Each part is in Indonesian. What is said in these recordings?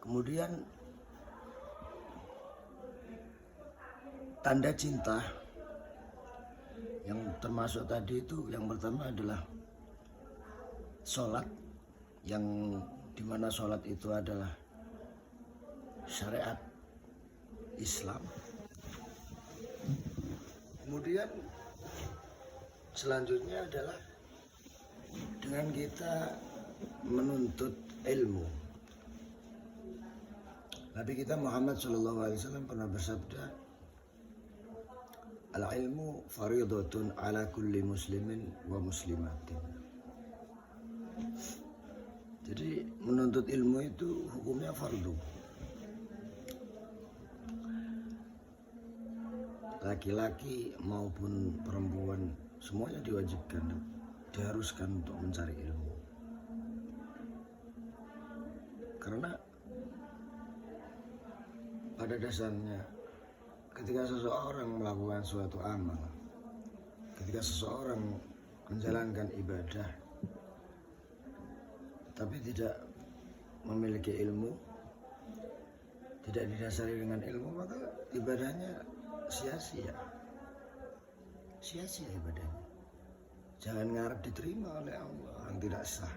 Kemudian tanda cinta yang termasuk tadi itu yang pertama adalah sholat, yang dimana sholat itu adalah syariat Islam. Kemudian selanjutnya adalah dengan kita menuntut ilmu. Nabi kita Muhammad SAW pernah bersabda, al-ilmu faridatun ala kulli muslimin wa muslimatin. Jadi menuntut ilmu itu hukumnya fardu. Laki-laki maupun perempuan semuanya diwajibkan, diharuskan untuk mencari ilmu. Karena pada dasarnya ketika seseorang melakukan suatu amal, ketika seseorang menjalankan ibadah tapi tidak memiliki ilmu, tidak didasari dengan ilmu, maka ibadahnya sia-sia. Sia-sia ibadahnya. Jangan ngarep diterima oleh Allah yang tidak sah.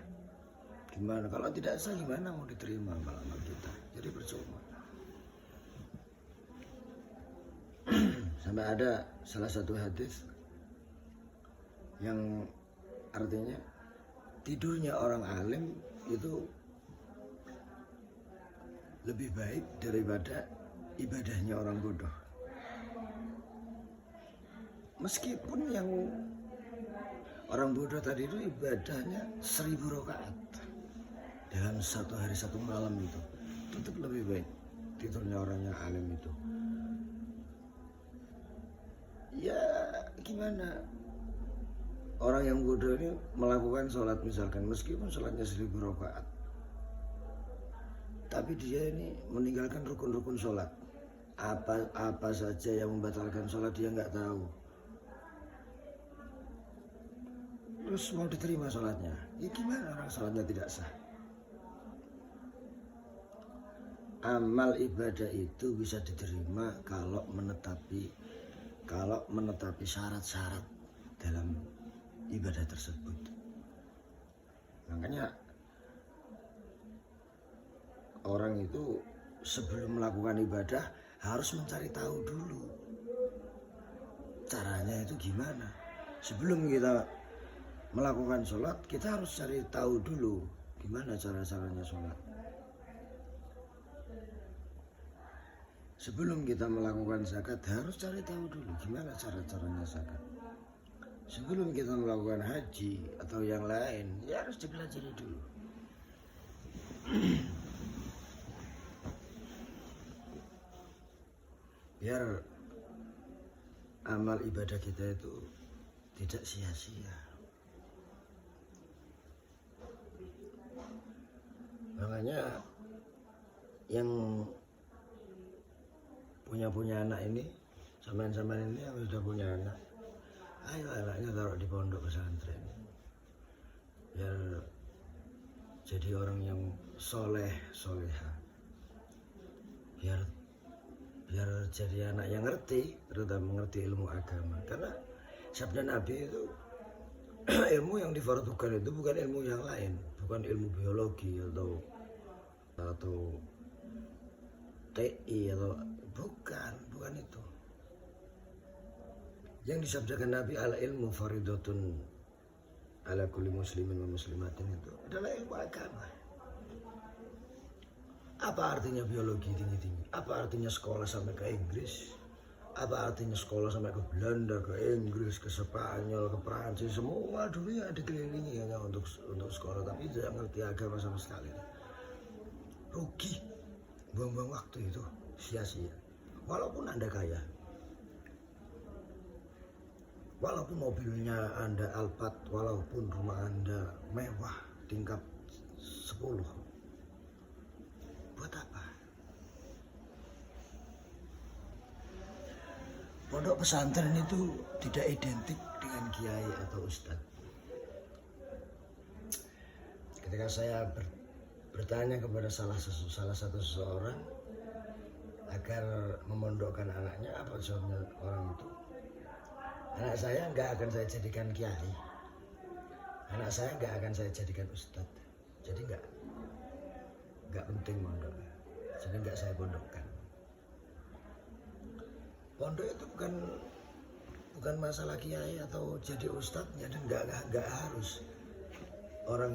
Gimana kalau tidak sah, gimana mau diterima amal kita? Jadi percuma. Sampai ada salah satu hadis yang artinya tidurnya orang alim itu lebih baik daripada ibadahnya orang bodoh. Meskipun yang orang bodoh tadi itu ibadahnya 1000 rakaat dalam satu hari satu malam itu, tetap lebih baik tidurnya orang yang alim itu. Ya gimana, orang yang bodoh ini melakukan sholat misalkan, meskipun sholatnya 1000 rakaat, tapi dia ini meninggalkan rukun-rukun sholat. Apa saja yang membatalkan sholat dia nggak tahu. Terus mau diterima sholatnya, ya gimana orang sholatnya tidak sah? Amal ibadah itu bisa diterima kalau menetapi syarat-syarat dalam ibadah tersebut. Makanya orang itu sebelum melakukan ibadah harus mencari tahu dulu caranya itu gimana. Sebelum kita melakukan sholat, kita harus cari tahu dulu gimana cara-caranya sholat. Sebelum kita melakukan zakat, harus cari tahu dulu gimana cara-caranya zakat. Sebelum kita melakukan haji atau yang lain, ya harus dipelajari dulu. Biar amal ibadah kita itu tidak sia-sia. Makanya yang punya anak ini, sampean-sampean ini yang sudah punya anak, ayo anaknya taruh di pondok pesantren, biar jadi orang yang soleha, biar jadi anak yang ngerti, terutama mengerti ilmu agama. Karena sabda Nabi itu ilmu yang difardukan itu bukan ilmu yang lain, bukan ilmu biologi atau TI atau bukan itu. Yang disabdakan Nabi al ilmu faridatun ala kulli muslimin wa muslimatin itu adalah ilmu agama. Apa artinya biologi tinggi-tinggi? Apa artinya sekolah sampai ke Inggris? Apa artinya sekolah sampai ke Belanda, ke Inggris, ke Spanyol, ke Prancis? Semua dunia dikelilingi hanya untuk sekolah, tapi tidak mengerti agama sama sekali. Rugi, buang-buang waktu itu, sia-sia. Walaupun Anda kaya, walaupun mobilnya Anda Alphard, walaupun rumah Anda mewah tingkat 10, buat apa? pondok pesantren itu tidak identik dengan kiai atau ustadz. Ketika saya bertanya kepada salah satu seseorang agar memondokkan anaknya, apa jawabnya orang itu? Anak saya nggak akan saya jadikan kiai, anak saya nggak akan saya jadikan ustadz. Jadi nggak penting mondok, jadi nggak saya pondokkan. Pondok itu bukan masalah kiai atau jadi ustadz, jadi nggak harus orang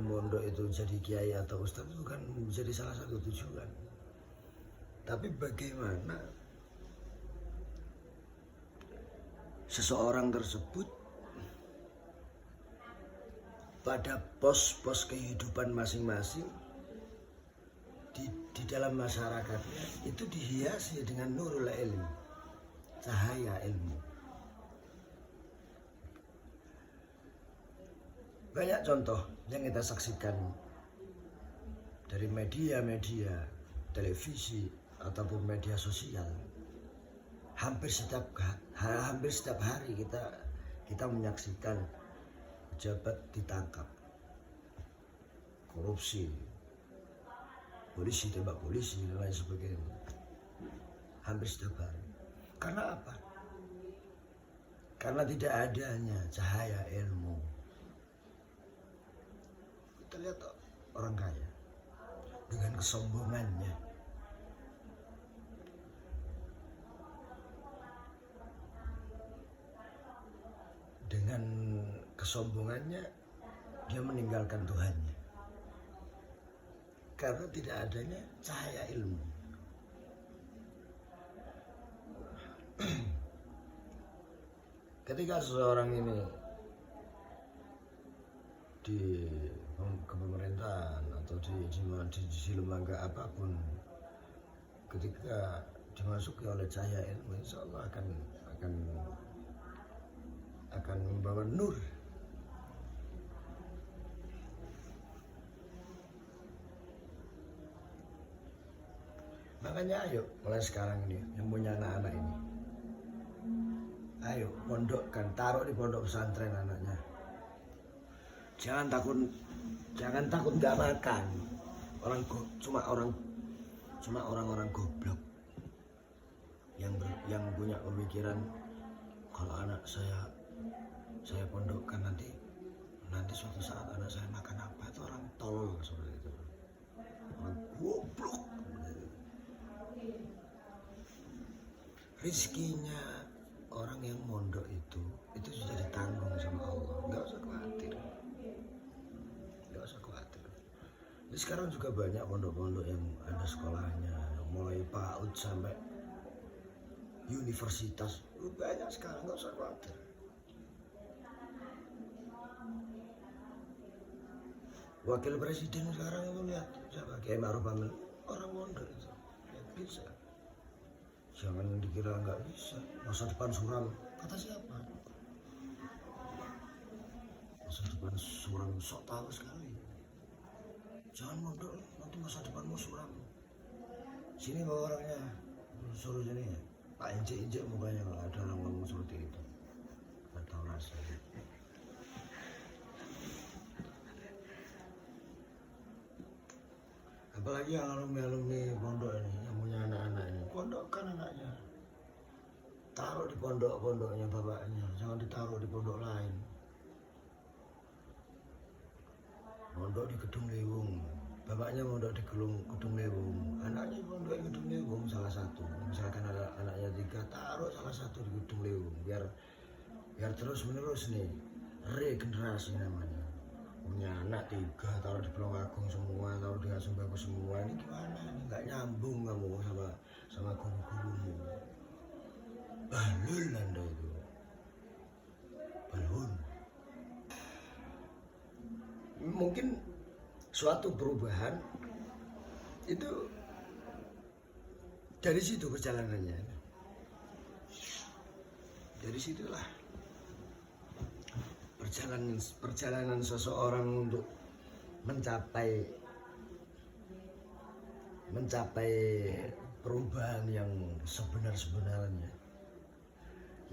pondok itu jadi kiai atau ustadz, itu bukan menjadi salah satu tujuan. Tapi bagaimana seseorang tersebut pada pos-pos kehidupan masing-masing di dalam masyarakatnya itu dihiasi dengan nurul ilmi, cahaya ilmu. Banyak contoh yang kita saksikan dari media-media, televisi ataupun media sosial. Hampir setiap hari kita menyaksikan pejabat ditangkap, korupsi, polisi tembak polisi dan lain sebagainya. Hampir setiap hari. Karena apa? Karena tidak adanya cahaya ilmu. Kita lihat orang kaya dengan kesombongannya, dia meninggalkan Tuhannya karena tidak adanya cahaya ilmu. Ketika seseorang ini di kepemerintahan atau di lembaga apapun, ketika dimasuki oleh cahaya ilmu, insya Allah akan membawa nur. Makanya ayo mulai sekarang ini yang punya anak-anak ini, ayo pondokkan, taruh di pondok pesantren anaknya. Jangan takut nggak makan. Cuma orang-orang goblok yang punya pemikiran kalau anak saya pondokkan nanti suatu saat anak saya makan apa. Itu orang tolol seperti itu, orang goblok. Rizkinya orang yang mondok itu sudah ditanggung sama Allah, nggak usah khawatir. Jadi sekarang juga banyak pondok-pondok yang ada sekolahnya, mulai PAUD sampai universitas, banyak sekarang, nggak usah khawatir. Wakil presiden sekarang itu lihat siapa, Kiai Ma'ruf Amin, orang mondok itu, lihat bisa. Jangan dikira nggak bisa. Masa depan suram, kata siapa? Masa depan suram, sok tahu sekali. Jangan mondok, nanti masa depanmu suram. Sini bawa orangnya, suruh sini ya. Pak injek mukanya kalau ada orang ngomong seperti itu. Nggak tahu rasanya. Apalagi yang alumni pondok ini, yang punya anak-anak ini, pondokkan anaknya. Taruh di pondoknya bapaknya, jangan ditaruh di pondok lain. Mondok di Gedung Lewung, bapaknya mondok di Gedung Lewung, anaknya mondok di Gedung Lewung salah satu. Misalkan ada anaknya 3, taruh salah satu di Gedung Lewung, biar terus menerus nih, regenerasi namanya. Punya anak 3, taruh di Tulungagung semua, taruh di Sembako semua, ini gimana? Ini nggak nyambung kamu sama guru-gurumu. Balul Anda itu, balun. Mungkin suatu perubahan itu dari situ perjalanannya. Dari situlah perjalanan seseorang untuk mencapai perubahan yang sebenar-benarnya.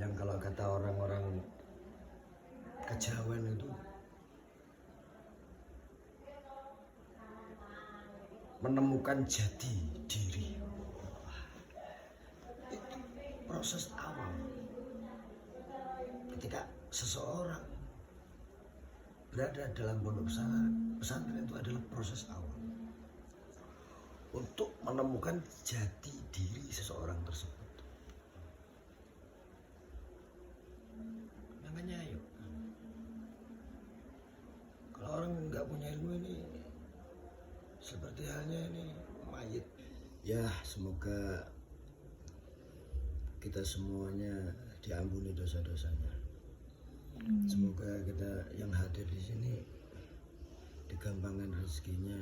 yang kalau kata orang-orang kejawen itu menemukan jati diri. Itu proses awal ketika seseorang berada dalam pondok pesantren, itu adalah proses awal untuk menemukan jati diri seseorang tersebut. Makanya ayo, kalau orang nggak punya ilmu ini seperti halnya ini mayit. Ya, semoga kita semuanya diampuni dosa-dosanya. Semoga kita yang hadir di sini digampangkan rezekinya,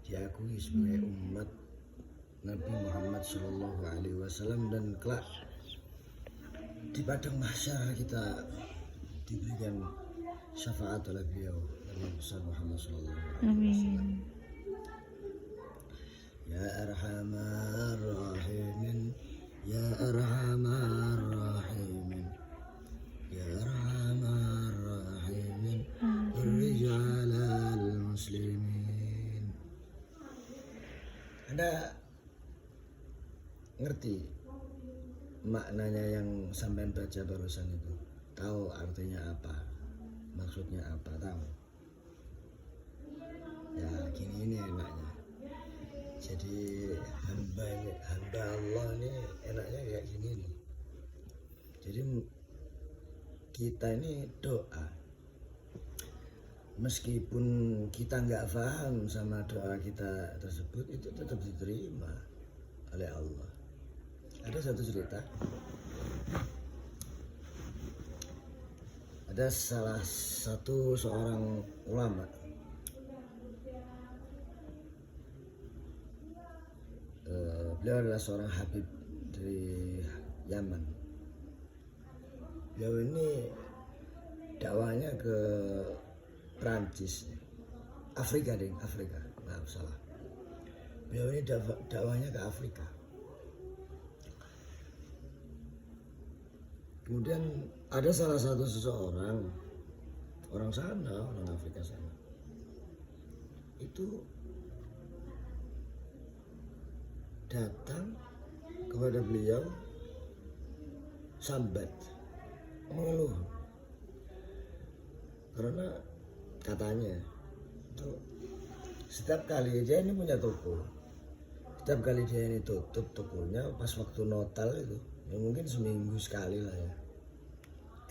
diakui sebagai umat Nabi Muhammad SAW, dan kelak di padang mahsyar kita diberikan syafaat oleh beliau Nabi besar Muhammad SAW. Ya arhamar rahimin, ya arhamar rahimin, ya arhamar rahimin, irrijal al-muslimin. Anda ngerti maknanya yang sampean baca barusan itu? Tahu artinya apa? Maksudnya apa? Tahu? Ya gini ini enaknya. Jadi hamba Allah ini enaknya kayak gini nih. Jadi kita ini doa, meskipun kita nggak paham sama doa kita tersebut, itu tetap diterima oleh Allah. Ada satu cerita, ada salah satu seorang ulama beliau adalah seorang habib dari Yaman. Beliau ini dakwahnya ke Prancis, Afrika, maaf salah. Beliau ini dakwahnya ke Afrika. Kemudian ada salah satu seseorang, orang Afrika sana, itu datang kepada beliau, sambat, mengeluh, karena katanya itu setiap kali dia ini punya toko, setiap kali dia ini tutup tokonya pas waktu Natal itu, ya mungkin seminggu sekali lah ya.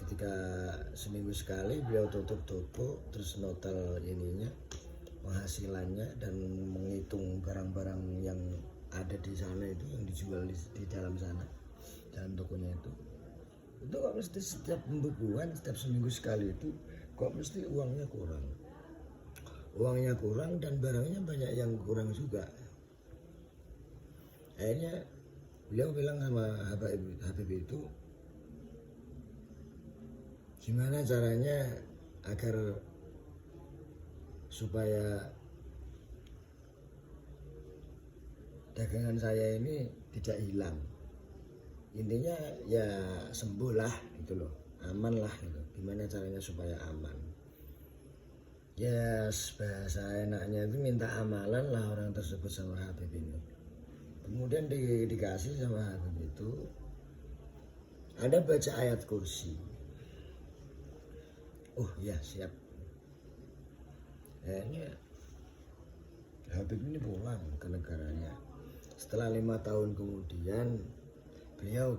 Ketika seminggu sekali beliau tutup toko, terus Natal ininya, penghasilannya, dan menghitung barang-barang yang ada di sana itu, yang dijual di dalam sana, dalam tokonya itu kok mesti setiap pembukuan, setiap seminggu sekali itu kok mesti uangnya kurang dan barangnya banyak yang kurang juga. Akhirnya beliau bilang sama Habib itu, gimana caranya agar supaya dagangan saya ini tidak hilang. Intinya ya sembuh lah gitu loh, aman lah gitu. Gimana caranya supaya aman? Ya bahasa enaknya itu minta amalan lah orang tersebut sama Habib ini. Kemudian dikasih sama Habib itu, ada baca ayat kursi. Oh ya siap. Kayaknya Habib ini pulang ke negaranya. Setelah 5 tahun kemudian beliau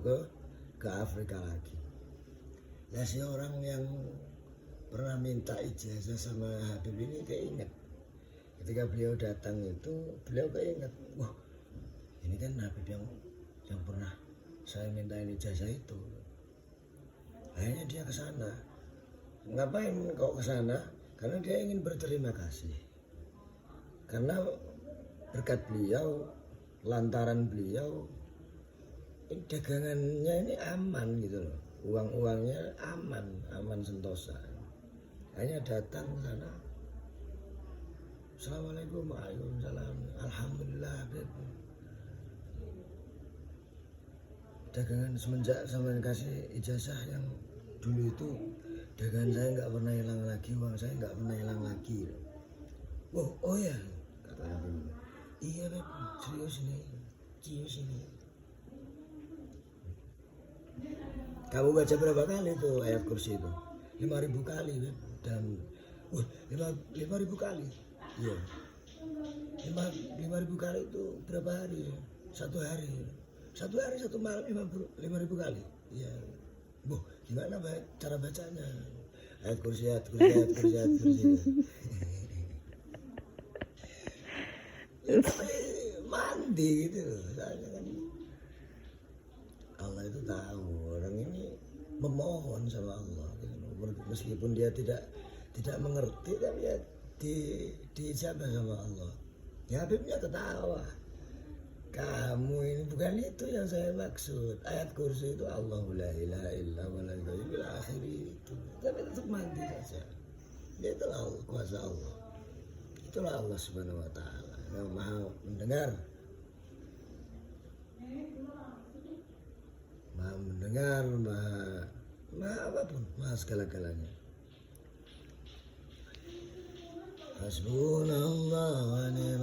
ke Afrika lagi. Lah si orang yang pernah minta ijazah sama Habib ini keinget. Ketika beliau datang itu, beliau keinget, wah ini kan Habib yang pernah saya mintain ijazah itu. Akhirnya dia ke sana. Ngapain kok ke sana? Karena dia ingin berterima kasih. Karena berkat beliau, lantaran beliau, dagangannya ini aman gitu loh. Uang-uangnya aman sentosa. Hanya datang ke sana. Assalamualaikum, waalaikumsalam, alhamdulillah. dagangan semenjak sampean kasih ijazah yang dulu itu dagangan saya nggak pernah hilang lagi, uang saya nggak pernah hilang lagi. Oh ya, kata Habib. Iya Beb, serius ini. Kamu baca berapa kali tuh ayat kursi itu? 5.000 kali Beb. Dan 5.000 kali. Iya. 5.000 kali itu berapa hari? Satu hari satu malam 5.000 kali. Iya. Gimana cara bacanya? Ayat kursi. Mandi gitu. Soalnya kan Allah itu tahu orang ini memohon sama Allah gitu. Meskipun dia tidak mengerti, tapi ya diijabah sama Allah. Ya Habibnya ketawa. Kamu ini bukan itu yang saya maksud. Ayat kursi itu Allahu la ilaha illa wa la ilaha illa akhiri itu. Tapi tetap mandi saja. Itulah kuasa Allah. Itulah Allah Subhanahu wa taala yang Maha mendengar. Maha mendengar, maha apapun, maha segala-galanya. Hasbunallah wa ni'mal